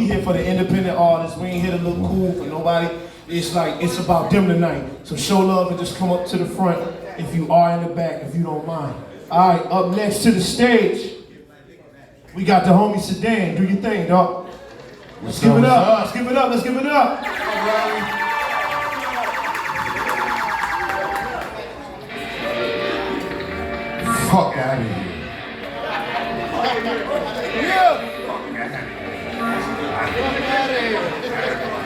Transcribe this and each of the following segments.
we here for the independent artists. We ain't here to look cool for nobody. It's like, it's about them tonight. So show love and just come up to the front if you are in the back, if you don't mind. All right, up next to the stage, we got the homie Sedan. Do your thing, dog. Let's give it up. Let's give it up. Let's give it up. Fuck out of here.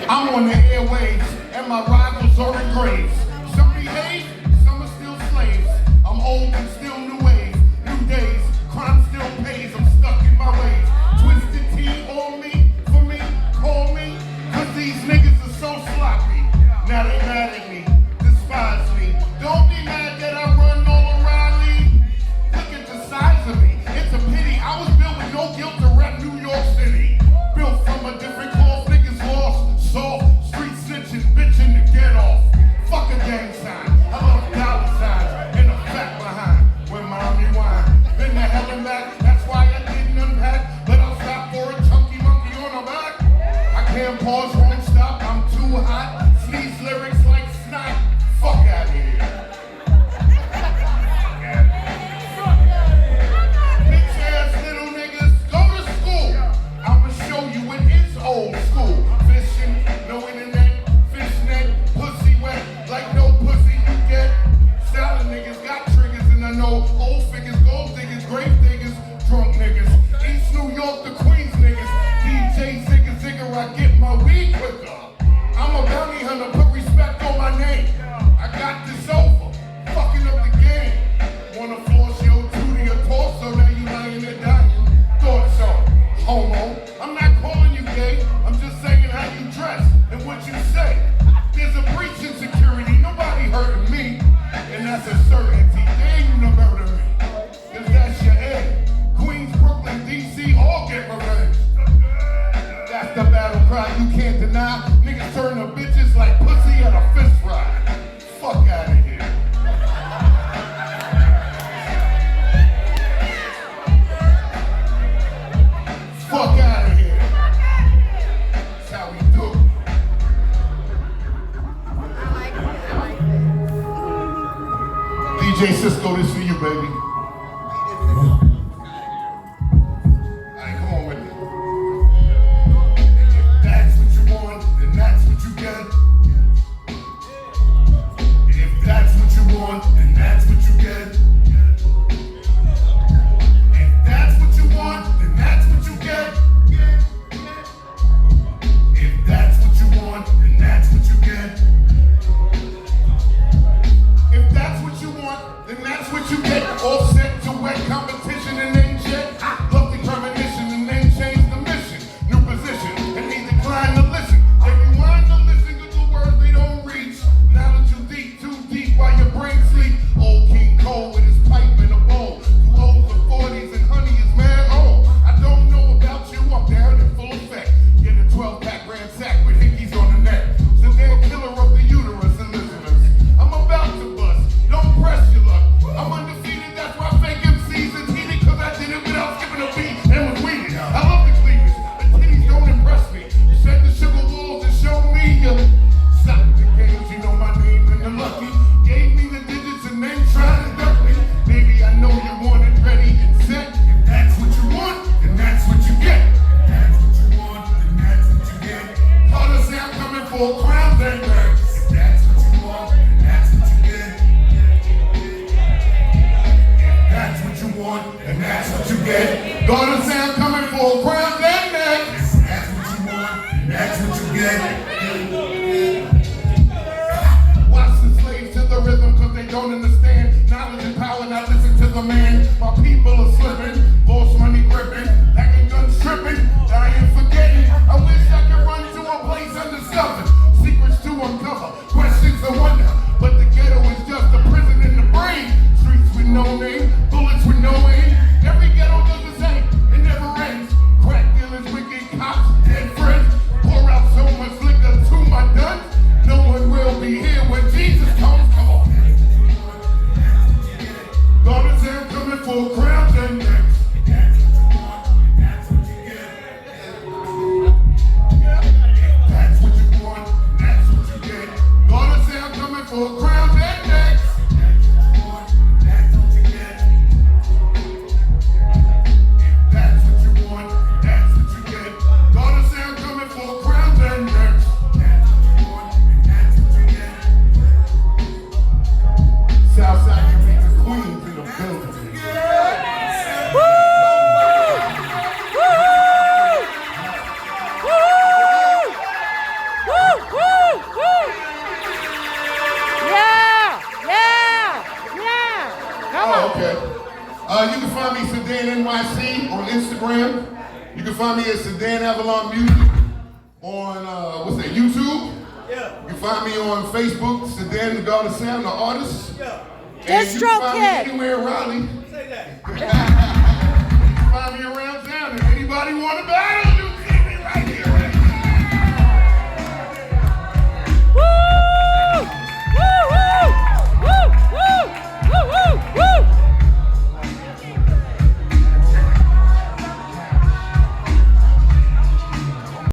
I'm on the airwaves, and my rivals are in graves. Some behave, some are still slaves. I'm old and still new wave, new days. Crime still pays, I'm stuck in my ways. Twisted T on me, for me, call me. Cause these niggas are so sloppy. Now they mad at me, despise me. Don't be mad that I run all around me. Look at the size of me, it's a pity. I was built with no guilt to rep New York City. Built from a different cloth, niggas lost, soft, street snitching, bitching to get off. Fuck a gang sign, I love dollar signs, and a fact behind, when mommy whine. Been to hell and back, that's why I didn't unpack, but I'll stop for a chunky monkey on the back. I can't pause, won't stop, I'm too hot, sneeze lyrics like snot, fuck out of here. Bitch ass little niggas, go to school, I'ma show you it is old school. Fishing, no internet, fishnet, pussy wet, like no pussy you get. Salad niggas got triggers, and I know old figures, gold diggers, grave diggers, drunk niggas. East New York, the Queens niggas. DJ Zigga Zigga, I get my weed quicker. I'm a bounty hunter, put respect on my name. I got this over, fucking up the game. Wanna force your to your torso, now you lying and dying. Thought so, homo. I'm not calling you gay, I'm just saying how you dress and what you say. There's a breach in security, nobody hurting me. And that's a certainty, they ain't gonna murder me. Cause that's your end. Queens, Brooklyn, DC, all get revenge. That's the battle cry you can't deny. Niggas turn to bitches like pussy at a fist ride. Fuck out of here. Fuck out of here. That's how we do it. DJ Cisco, this for you, baby. Alright, come on with me. If that's what you want, then that's what you get. If that's what you want, then that's what you get. If that's what you want, then that's what you get. If that's what you want, then that's what you get. If that's what you want, then that's what you get. Also find me at Sedan Avalon Music on, what's that, YouTube? Yeah. You can find me on Facebook, Sedan the God of Sound, the artist. Yeah. And you can find me DistroKid. anywhere in Raleigh. Say that. You can find me around town. If anybody want to battle,